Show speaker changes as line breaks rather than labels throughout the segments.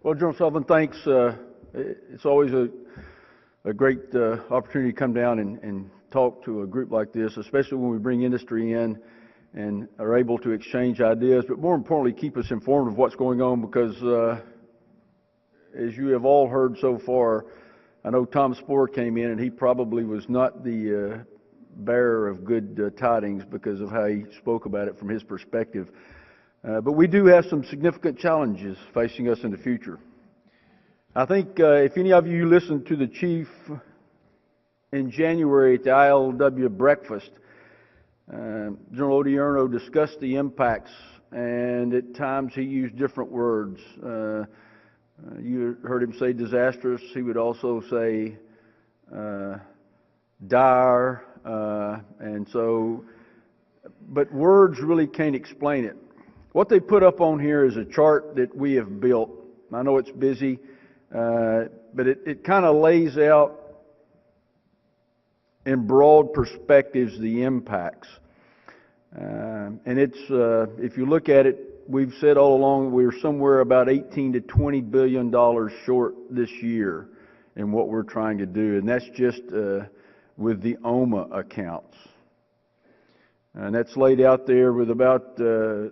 Well, General Sullivan, thanks. It's always a great opportunity to come down and talk to a group like this, especially when we bring industry in and are able to exchange ideas, but more importantly, keep us informed of what's going on because, as you have all heard so far, I know Tom Spohr came in and he probably was not the bearer of good tidings because of how he spoke about it from his perspective. But we do have some significant challenges facing us in the future. I think if any of you listened to the chief in January at the ILW breakfast, General Odierno discussed the impacts, and at times he used different words. You heard him say disastrous. He would also say dire, but words really can't explain it. What they put up on here is a chart that we have built. I know it's busy, but it kind of lays out in broad perspectives the impacts. And it's, if you look at it, we've said all along we're somewhere about $18 to $20 billion short this year in what we're trying to do, and that's just with the AUSA accounts. And that's laid out there with about the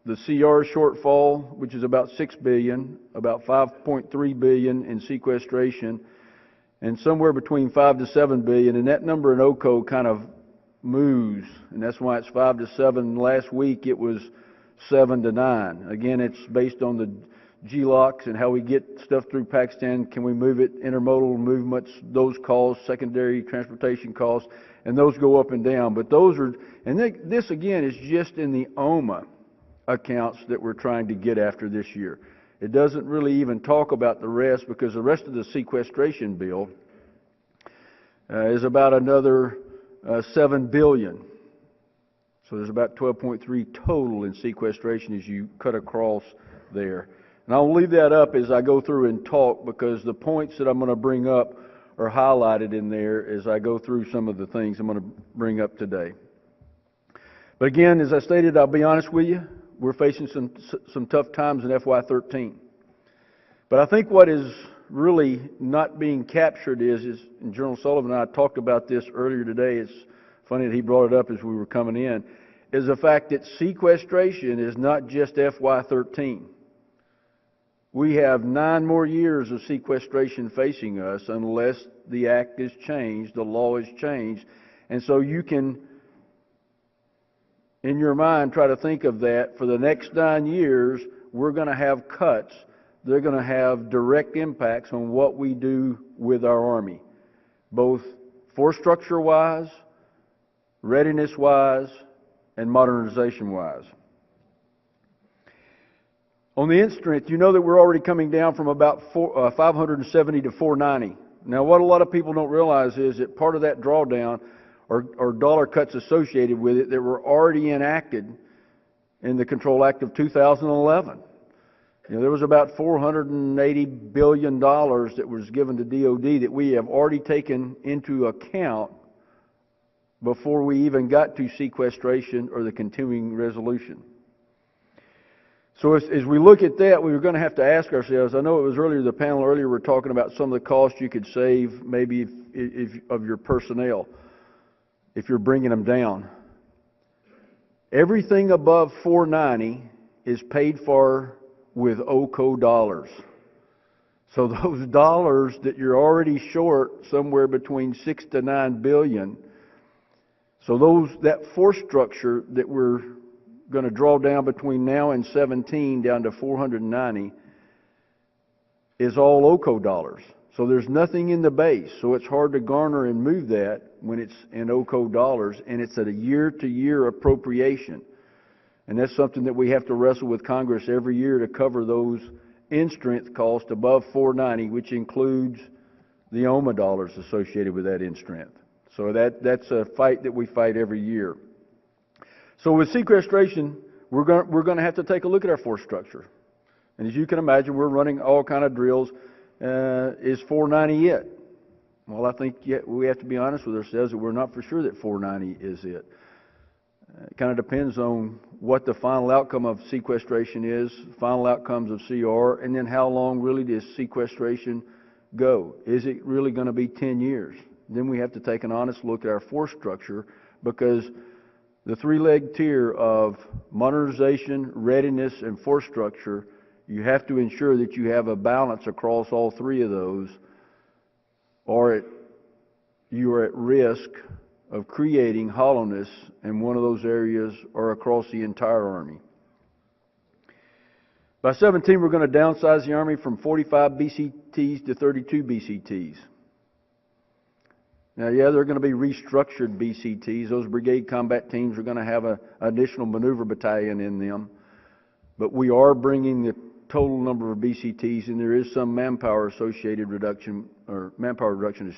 CR shortfall, which is about $6 billion, about $5.3 billion in sequestration, and somewhere between $5 to $7 billion. And that number in OCO kind of moves, and that's why it's 5 to 7. Last week it was 7 to 9. Again, it's based on the GLOCs and how we get stuff through Pakistan. Can we move it? Intermodal movements, those costs, secondary transportation costs, and those go up and down. But those are, and this again is just in the AUSA accounts that we're trying to get after this year. It doesn't really even talk about the rest because the rest of the sequestration bill is about another $7 billion. So there's about 12.3 total in sequestration as you cut across there. And I'll leave that up as I go through and talk because the points that I'm going to bring up are highlighted in there as I go through some of the things I'm going to bring up today. But again, as I stated, I'll be honest with you, we're facing some tough times in FY13. But I think what is really not being captured is and General Sullivan and I talked about this earlier today, it's funny that he brought it up as we were coming in, is the fact that sequestration is not just FY13. We have 9 more years of sequestration facing us unless the act is changed, the law is changed. And so you can, in your mind, try to think of that. For the next 9 years, we're going to have cuts. They're going to have direct impacts on what we do with our Army, both force structure-wise, readiness-wise, and modernization-wise. On the end strength, you know that we're already coming down from about 570 to 490. Now, what a lot of people don't realize is that part of that drawdown or dollar cuts associated with it that were already enacted in the Control Act of 2011. You know, there was about $480 billion that was given to DOD that we have already taken into account before we even got to sequestration or the continuing resolution. So as we look at that, we were going to have to ask ourselves, I know it was earlier, the panel earlier, we're talking about some of the costs you could save maybe if of your personnel, if you're bringing them down. Everything above 490 is paid for with OCO dollars. So those dollars that you're already short somewhere between 6 to 9 billion, so that force structure that we're going to draw down between now and 17 down to 490 is all OCO dollars. So there's nothing in the base. So it's hard to garner and move that when it's in OCO dollars, and it's at a year-to-year appropriation. And that's something that we have to wrestle with Congress every year to cover those in-strength costs above 490, which includes the AUSA dollars associated with that in-strength. So that's a fight that we fight every year. So with sequestration, we're going to have to take a look at our force structure. And as you can imagine, we're running all kind of drills. Is 490 it? Well, I think we have to be honest with ourselves that we're not for sure that 490 is it. It kind of depends on what the final outcome of sequestration is, final outcomes of CR, and then how long really does sequestration go? Is it really going to be 10 years? Then we have to take an honest look at our force structure, because the three-leg tier of modernization, readiness, and force structure, you have to ensure that you have a balance across all three of those, or you are at risk of creating hollowness in one of those areas or across the entire Army. By 17, we're going to downsize the Army from 45 Bcts to 32 Bcts. Now, yeah, they're going to be restructured Bcts. Those brigade combat teams are going to have an additional maneuver battalion in them. But we are bringing the total number of Bcts, and there is some manpower reduction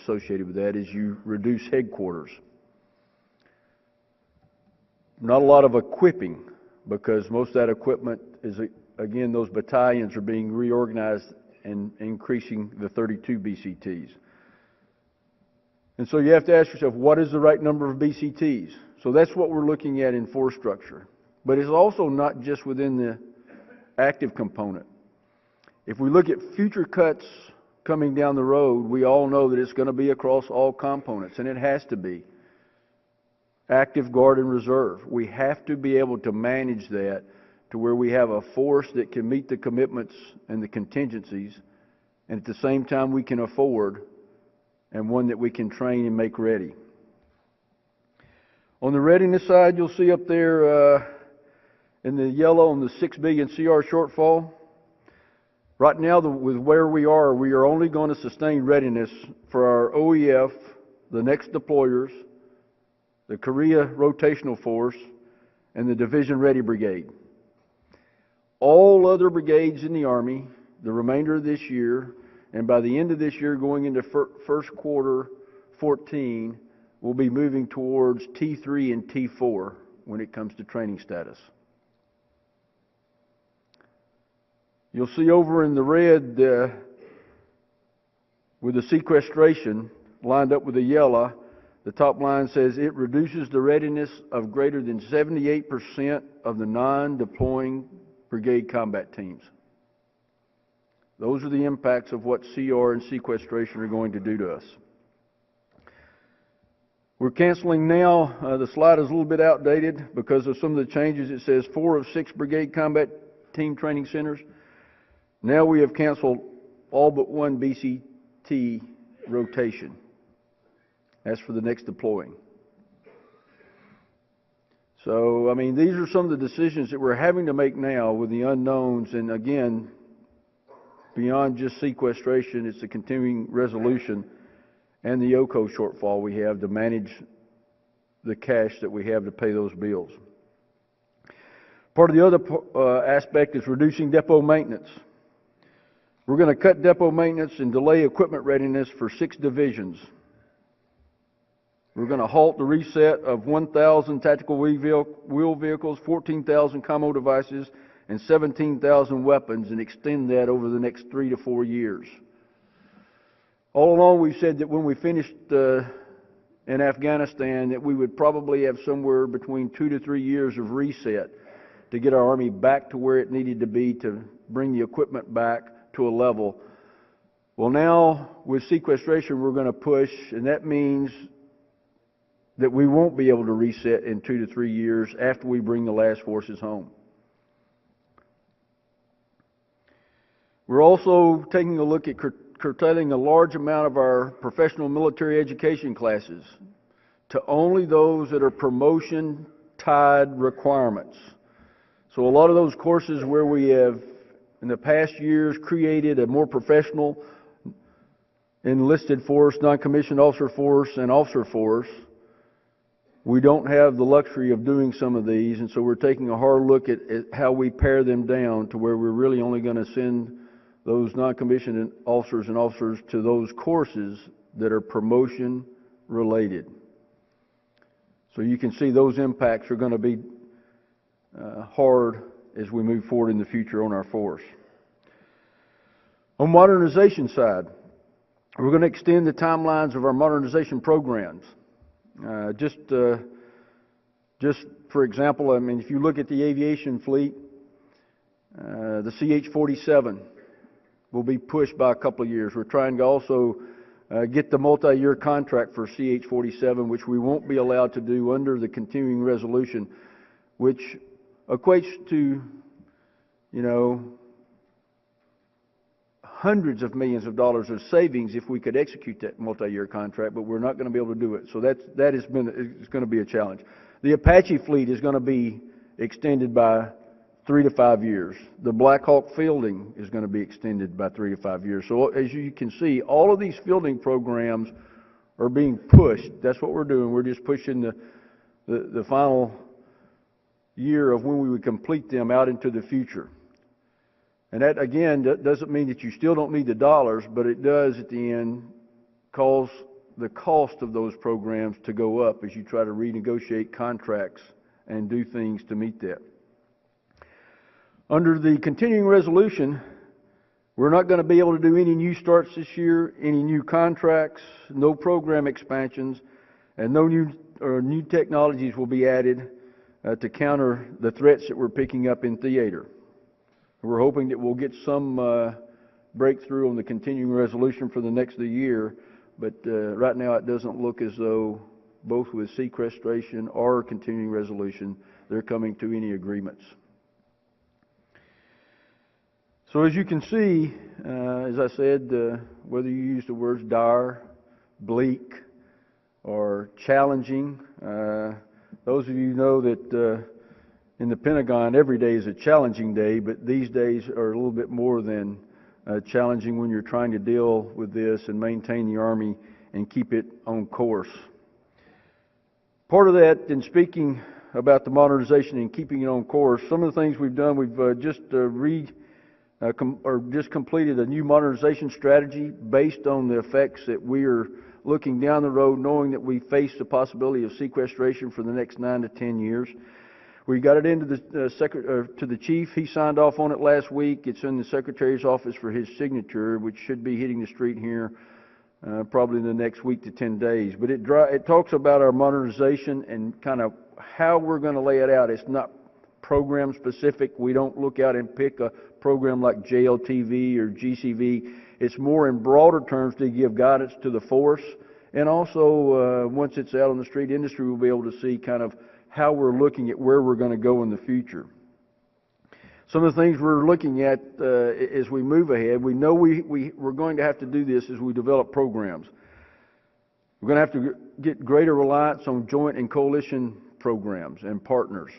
associated with that as you reduce headquarters. Not a lot of equipping, because most of that equipment is, again, those battalions are being reorganized and increasing the 32 Bcts. And so you have to ask yourself, what is the right number of Bcts? So that's what we're looking at in force structure. But it's also not just within the active component. If we look at future cuts coming down the road, we all know that it's going to be across all components, and it has to be. Active, guard, and reserve. We have to be able to manage that to where we have a force that can meet the commitments and the contingencies, and at the same time we can afford, and one that we can train and make ready. On the readiness side, you'll see up there in the yellow on the $6 billion CR shortfall. Right now, with where we are only going to sustain readiness for our OEF, the next deployers, the Korea Rotational Force, and the Division Ready Brigade. All other brigades in the Army, the remainder of this year, and by the end of this year, going into first quarter 14, we'll be moving towards T3 and T4 when it comes to training status. You'll see over in the red with the sequestration lined up with the yellow, the top line says it reduces the readiness of greater than 78% of the non-deploying brigade combat teams. Those are the impacts of what CR and sequestration are going to do to us. We're canceling now. The slide is a little bit outdated because of some of the changes. It says 4 of 6 brigade combat team training centers. Now we have canceled all but 1 BCT rotation. That's for the next deploying. So, I mean, these are some of the decisions that we're having to make now with the unknowns, and again, beyond just sequestration, it's the continuing resolution and the OCO shortfall we have to manage the cash that we have to pay those bills. Part of the other aspect is reducing depot maintenance. We're going to cut depot maintenance and delay equipment readiness for 6 divisions. We're going to halt the reset of 1,000 tactical wheel vehicles, 14,000 commo devices, and 17,000 weapons, and extend that over the next 3 to 4 years. All along, we've said that when we finished in Afghanistan, that we would probably have somewhere between 2 to 3 years of reset to get our Army back to where it needed to be to bring the equipment back to a level. Well, now with sequestration, we're going to push, and that means that we won't be able to reset in 2 to 3 years after we bring the last forces home. We're also taking a look at curtailing a large amount of our professional military education classes to only those that are promotion-tied requirements. So a lot of those courses where we have, in the past years, created a more professional enlisted force, non-commissioned officer force, and officer force, we don't have the luxury of doing some of these, and so we're taking a hard look at how we pare them down to where we're really only going to send those non-commissioned officers and officers to those courses that are promotion related. So you can see those impacts are going to be hard as we move forward in the future on our force. On modernization side, we're going to extend the timelines of our modernization programs. Just for example, I mean, if you look at the aviation fleet, the CH-47 will be pushed by a couple of years. We're trying to also get the multi-year contract for CH-47, which we won't be allowed to do under the continuing resolution, which equates to, you know, hundreds of millions of dollars of savings if we could execute that multi-year contract, but we're not going to be able to do it. So it's going to be a challenge. The Apache fleet is going to be extended by 3 to 5 years. The Black Hawk fielding is going to be extended by 3 to 5 years. So as you can see, all of these fielding programs are being pushed. That's what we're doing. We're just pushing the final year of when we would complete them out into the future. And that, again, doesn't mean that you still don't need the dollars, but it does, at the end, cause the cost of those programs to go up as you try to renegotiate contracts and do things to meet that. Under the continuing resolution, we're not going to be able to do any new starts this year, any new contracts, no program expansions, and no new technologies will be added to counter the threats that we're picking up in theater. We're hoping that we'll get some breakthrough on the continuing resolution for the next year, but right now it doesn't look as though, both with sequestration or continuing resolution, they're coming to any agreements. So as you can see, as I said, whether you use the words dire, bleak, or challenging, those of you know that in the Pentagon, every day is a challenging day, but these days are a little bit more than challenging when you're trying to deal with this and maintain the Army and keep it on course. Part of that, in speaking about the modernization and keeping it on course, some of the things we've done, we've just completed a new modernization strategy based on the effects that we are looking down the road, knowing that we face the possibility of sequestration for the next 9 to 10 years. We got it into to the chief. He signed off on it last week. It's in the Secretary's office for his signature, which should be hitting the street here probably in the next week to 10 days. But it talks about our modernization and kind of how we're going to lay it out. It's not program specific. We don't look out and pick a program like JLTV or GCV. It's more in broader terms to give guidance to the force. And also, once it's out on the street, industry will be able to see kind of how we're looking at where we're going to go in the future. Some of the things we're looking at as we move ahead, we know we're going to have to do this as we develop programs. We're going to have to get greater reliance on joint and coalition programs and partners.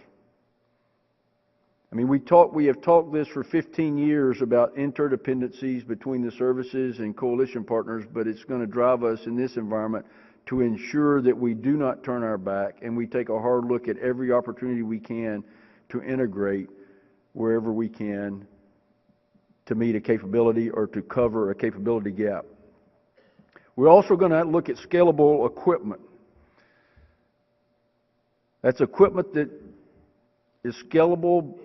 I mean, we have talked this for 15 years about interdependencies between the services and coalition partners, but it's going to drive us in this environment to ensure that we do not turn our back and we take a hard look at every opportunity we can to integrate wherever we can to meet a capability or to cover a capability gap. We're also going to look at scalable equipment. That's equipment that is scalable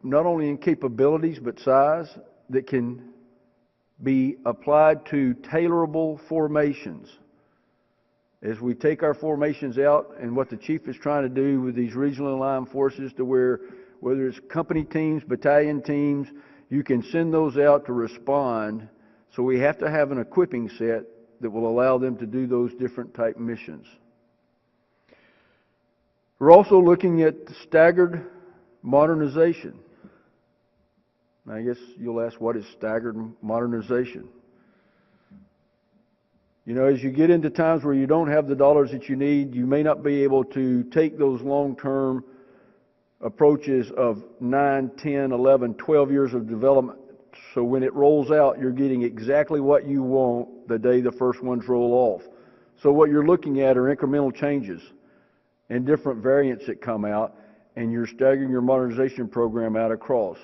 not only in capabilities but size, that can be applied to tailorable formations. As we take our formations out, and what the chief is trying to do with these regional aligned forces, to where, whether it's company teams, battalion teams, you can send those out to respond. So we have to have an equipping set that will allow them to do those different type missions. We're also looking at staggered modernization. I guess you'll ask, what is staggered modernization? You know, as you get into times where you don't have the dollars that you need, you may not be able to take those long-term approaches of 9, 10, 11, 12 years of development. So when it rolls out, you're getting exactly what you want the day the first ones roll off. So what you're looking at are incremental changes and different variants that come out, and you're staggering your modernization program out across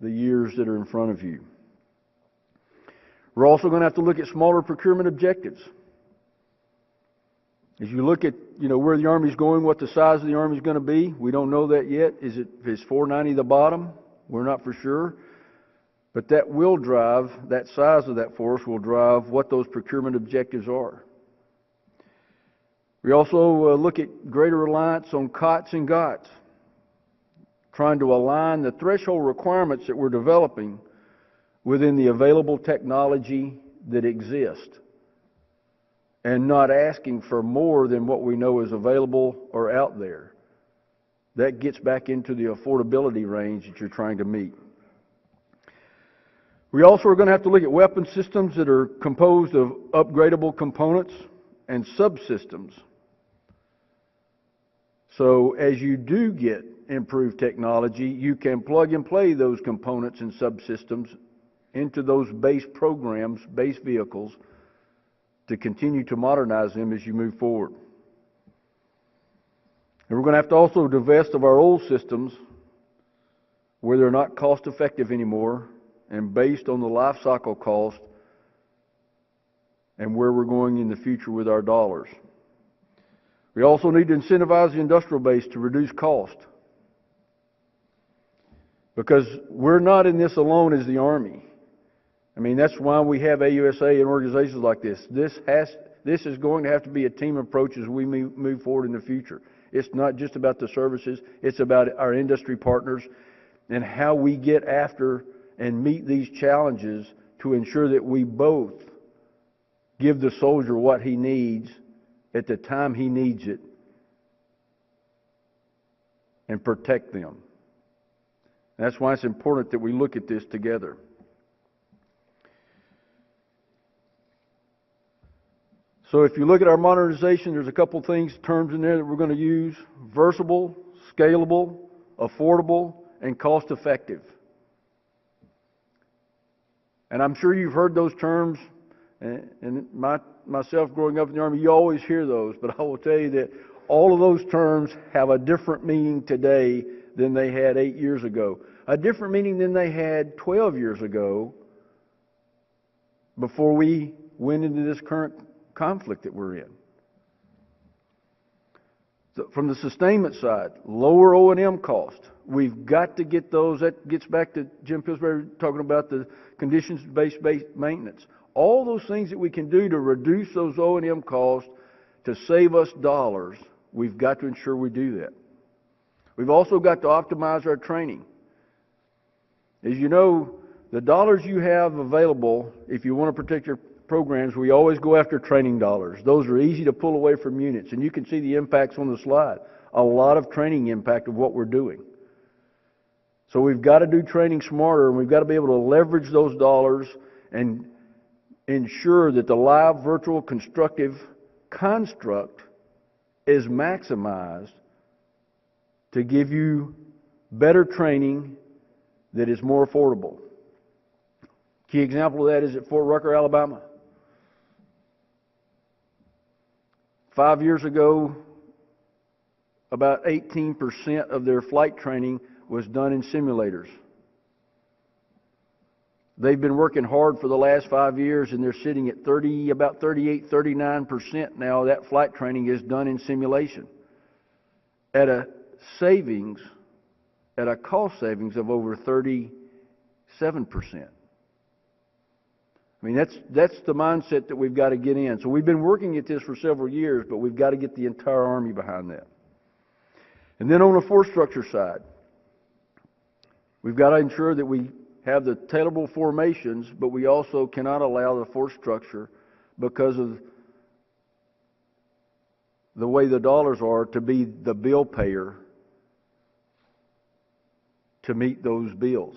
the years that are in front of you. We're also going to have to look at smaller procurement objectives. As you look at, you know, where the Army's going, what the size of the Army's going to be, we don't know that yet. Is 490 the bottom? We're not for sure. But that will drive, that size of that force will drive what those procurement objectives are. We also look at greater reliance on COTS and GOTS, trying to align the threshold requirements that we're developing within the available technology that exists, and not asking for more than what we know is available or out there. That gets back into the affordability range that you're trying to meet. We also are going to have to look at weapon systems that are composed of upgradable components and subsystems. So as you do get improved technology, you can plug and play those components and subsystems into those base programs, base vehicles, to continue to modernize them as you move forward. And we're going to have to also divest of our old systems where they're not cost effective anymore and based on the life cycle cost and where we're going in the future with our dollars. We also need to incentivize the industrial base to reduce cost, because we're not in this alone as the Army. I mean, that's why we have AUSA and organizations like this. This is going to have to be a team approach as we move forward in the future. It's not just about the services, it's about our industry partners and how we get after and meet these challenges to ensure that we both give the soldier what he needs at the time he needs it and protect them. And that's why it's important that we look at this together. So if you look at our modernization, there's a couple things, terms in there that we're going to use: versatile, scalable, affordable, and cost-effective. And I'm sure you've heard those terms, and myself growing up in the Army, you always hear those, but I will tell you that all of those terms have a different meaning today than they had 8 years ago. A different meaning than they had 12 years ago before we went into this current conflict that we're in. So from the sustainment side, lower O&M cost. We've got to get those. That gets back to Jim Pillsbury talking about the conditions-based maintenance. All those things that we can do to reduce those O&M costs to save us dollars, we've got to ensure we do that. We've also got to optimize our training. As you know, the dollars you have available, if you want to protect your programs, we always go after training dollars. Those are easy to pull away from units, and you can see the impacts on the slide. A lot of training impact of what we're doing. So we've got to do training smarter, and we've got to be able to leverage those dollars and ensure that the live virtual constructive construct is maximized to give you better training that is more affordable. Key example of that is at Fort Rucker, Alabama. 5 years ago, about 18% of their flight training was done in simulators. They've been working hard for the last 5 years, and they're sitting at about 38, 39% now. That flight training is done in simulation at a cost savings of over 37%. I mean, that's the mindset that we've got to get in. So we've been working at this for several years, but we've got to get the entire Army behind that. And then on the force structure side, we've got to ensure that we have the tailorable formations, but we also cannot allow the force structure, because of the way the dollars are, to be the bill payer to meet those bills.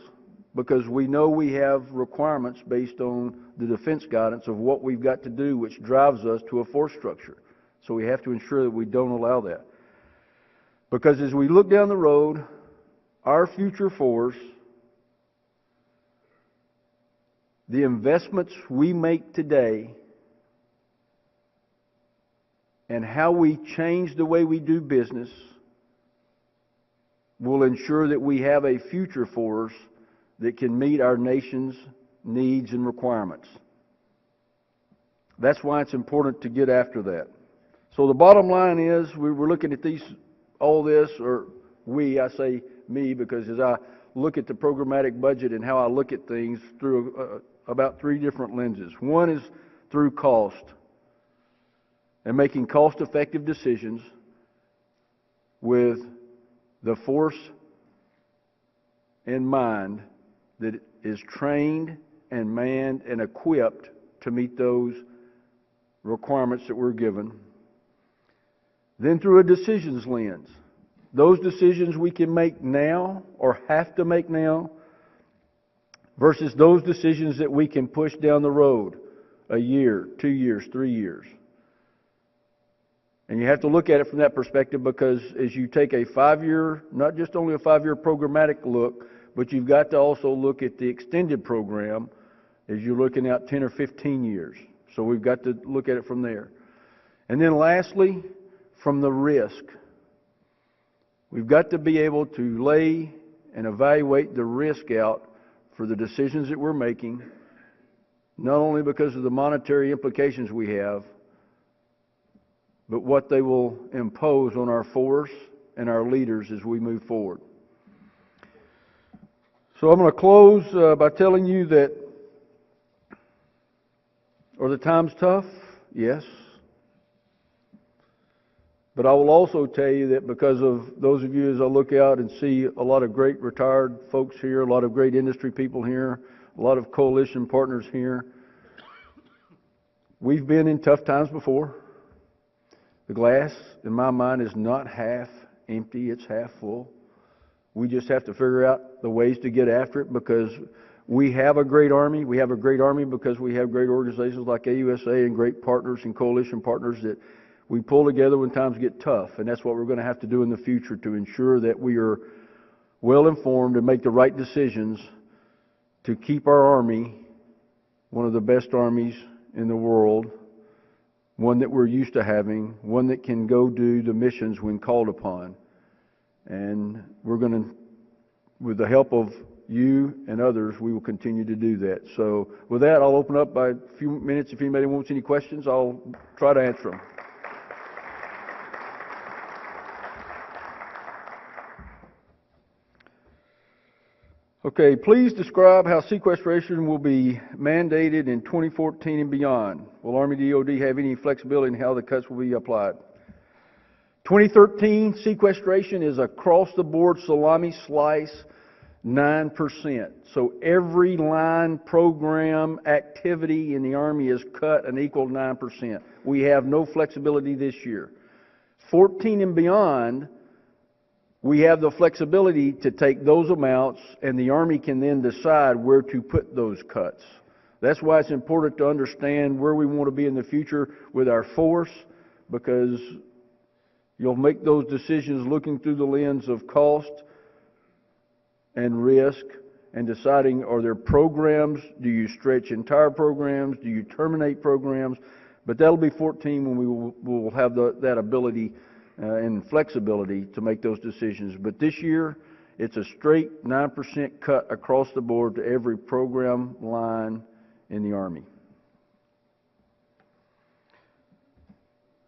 Because we know we have requirements based on the defense guidance of what we've got to do, which drives us to a force structure. So we have to ensure that we don't allow that. Because as we look down the road, our future force, the investments we make today, and how we change the way we do business will ensure that we have a future force that can meet our nation's needs and requirements. That's why it's important to get after that. So the bottom line is, we were looking at I say me, because as I look at the programmatic budget and how I look at things through about 3 different lenses. One is through cost. and making cost-effective decisions with the force in mind that is trained and manned and equipped to meet those requirements that we're given. Then through a decisions lens, those decisions we can make now or have to make now versus those decisions that we can push down the road a year, 2 years, 3 years. And you have to look at it from that perspective, because as you take a 5-year, not just only a 5-year programmatic look, but you've got to also look at the extended program as you're looking out 10 or 15 years. So we've got to look at it from there. And then lastly, from the risk. We've got to be able to lay and evaluate the risk out for the decisions that we're making, not only because of the monetary implications we have, but what they will impose on our force and our leaders as we move forward. So I'm going to close by telling you that, are the times tough? Yes. But I will also tell you that because of those of you, as I look out and see a lot of great retired folks here, a lot of great industry people here, a lot of coalition partners here, we've been in tough times before. The glass, in my mind, is not half empty, it's half full. We just have to figure out the ways to get after it, because we have a great Army. We have a great Army because we have great organizations like AUSA and great partners and coalition partners that we pull together when times get tough. And that's what we're going to have to do in the future to ensure that we are well informed and make the right decisions to keep our Army one of the best armies in the world, one that we're used to having, one that can go do the missions when called upon. And we're going to, with the help of you and others, we will continue to do that. So with that, I'll open up by a few minutes. If anybody wants any questions, I'll try to answer them. Okay, please describe how sequestration will be mandated in 2014 and beyond. Will Army DOD have any flexibility in how the cuts will be applied? 2013 sequestration is across-the-board salami slice, 9%. So every line, program, activity in the Army is cut an equal 9%. We have no flexibility this year. 14 and beyond, we have the flexibility to take those amounts, and the Army can then decide where to put those cuts. That's why it's important to understand where we want to be in the future with our force, because you'll make those decisions looking through the lens of cost and risk and deciding, are there programs? Do you stretch entire programs? Do you terminate programs? But that'll be 14 when we will have that ability and flexibility to make those decisions. But this year, it's a straight 9% cut across the board to every program line in the Army.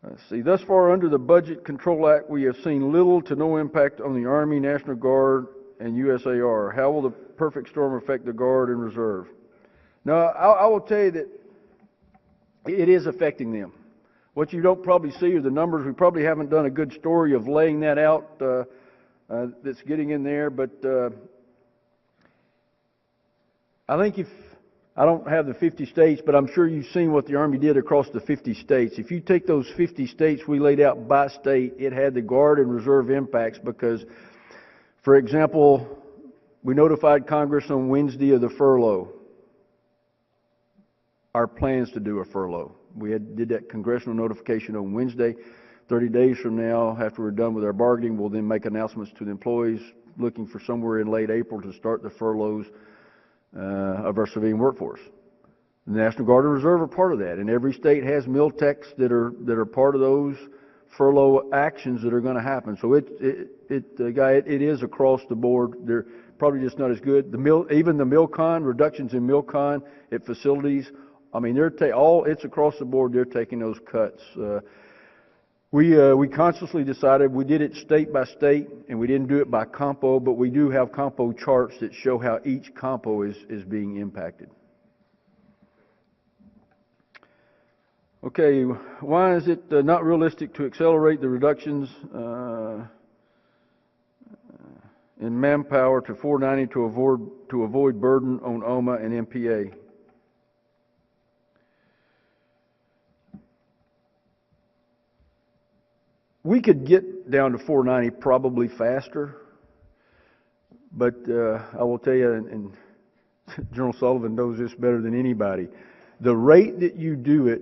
Let's see. Thus far, under the Budget Control Act, we have seen little to no impact on the Army, National Guard, and USAR. How will the perfect storm affect the Guard and Reserve? Now, I will tell you that it is affecting them. What you don't probably see are the numbers. We probably haven't done a good story of laying that out that's getting in there. But I think if, I don't have the 50 states, but I'm sure you've seen what the Army did across the 50 states. If you take those 50 states we laid out by state, it had the Guard and Reserve impacts because, for example, we notified Congress on Wednesday of the furlough, our plans to do a furlough. We did that congressional notification on Wednesday. 30 days from now, after we're done with our bargaining, we'll then make announcements to the employees looking for somewhere in late April to start the furloughs of our civilian workforce. The National Guard and Reserve are part of that, and every state has mil techs that are part of those furlough actions that are going to happen. So it is across the board. They're probably just not as good. Even the MilCon, reductions in MilCon at facilities, I mean, it's across the board. They're taking those cuts. We consciously decided, we did it state by state, and we didn't do it by compo, but we do have compo charts that show how each compo is being impacted. Okay, why is it not realistic to accelerate the reductions in manpower to 490 to avoid burden on OMA and MPA? We could get down to 490 probably faster, but I will tell you, and General Sullivan knows this better than anybody, the rate that you do it,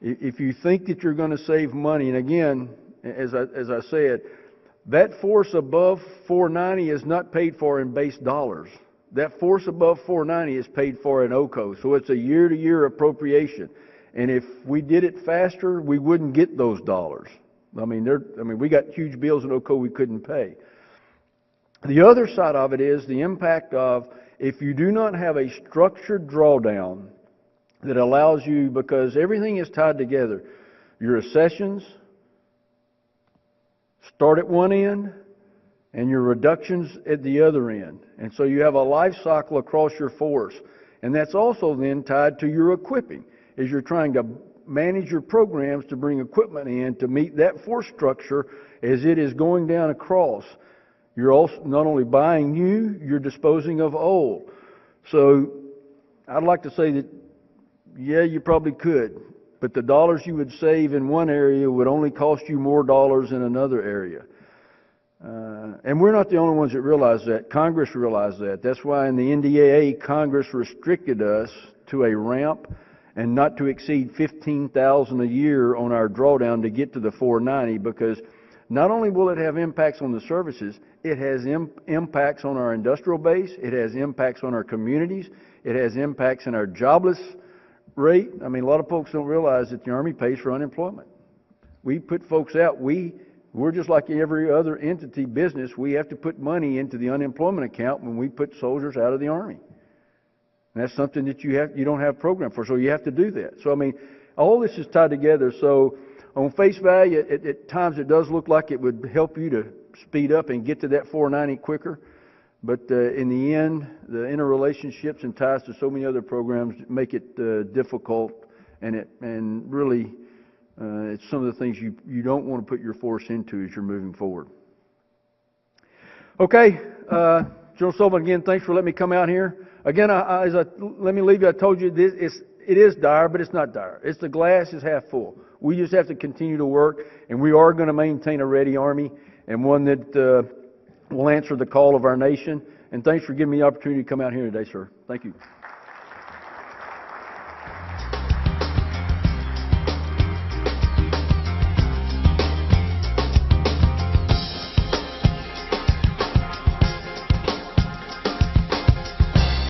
if you think that you're going to save money, and again, as I said, that force above 490 is not paid for in base dollars. That force above 490 is paid for in OCO, so it's a year-to-year appropriation. And if we did it faster, we wouldn't get those dollars. I mean, we got huge bills in OCO we couldn't pay. The other side of it is the impact of if you do not have a structured drawdown that allows you, because everything is tied together, your accessions start at one end and your reductions at the other end. And so you have a life cycle across your force. And that's also then tied to your equipping, as you're trying to manage your programs to bring equipment in to meet that force structure as it is going down across. You're also not only buying new, you're disposing of old. So I'd like to say that, yeah, you probably could, but the dollars you would save in one area would only cost you more dollars in another area. And we're not the only ones that realize that. Congress realized that. That's why in the NDAA, Congress restricted us to a ramp and not to exceed $15,000 a year on our drawdown to get to the 490, because not only will it have impacts on the services, it has impacts on our industrial base, it has impacts on our communities, it has impacts in our jobless rate. I mean, a lot of folks don't realize that the Army pays for unemployment. We put folks out. We're just like every other entity business. We have to put money into the unemployment account when we put soldiers out of the Army. And that's something that you don't have a program for, so you have to do that. So, I mean, all this is tied together. So, on face value, at times it does look like it would help you to speed up and get to that 490 quicker. But in the end, the interrelationships and ties to so many other programs make it difficult, and really it's some of the things you don't want to put your force into as you're moving forward. Okay, General Sullivan, again, thanks for letting me come out here. Again, let me leave you. I told you it is dire, but it's not dire. It's the glass is half full. We just have to continue to work, and we are going to maintain a ready Army and one that will answer the call of our nation. And thanks for giving me the opportunity to come out here today, sir. Thank you.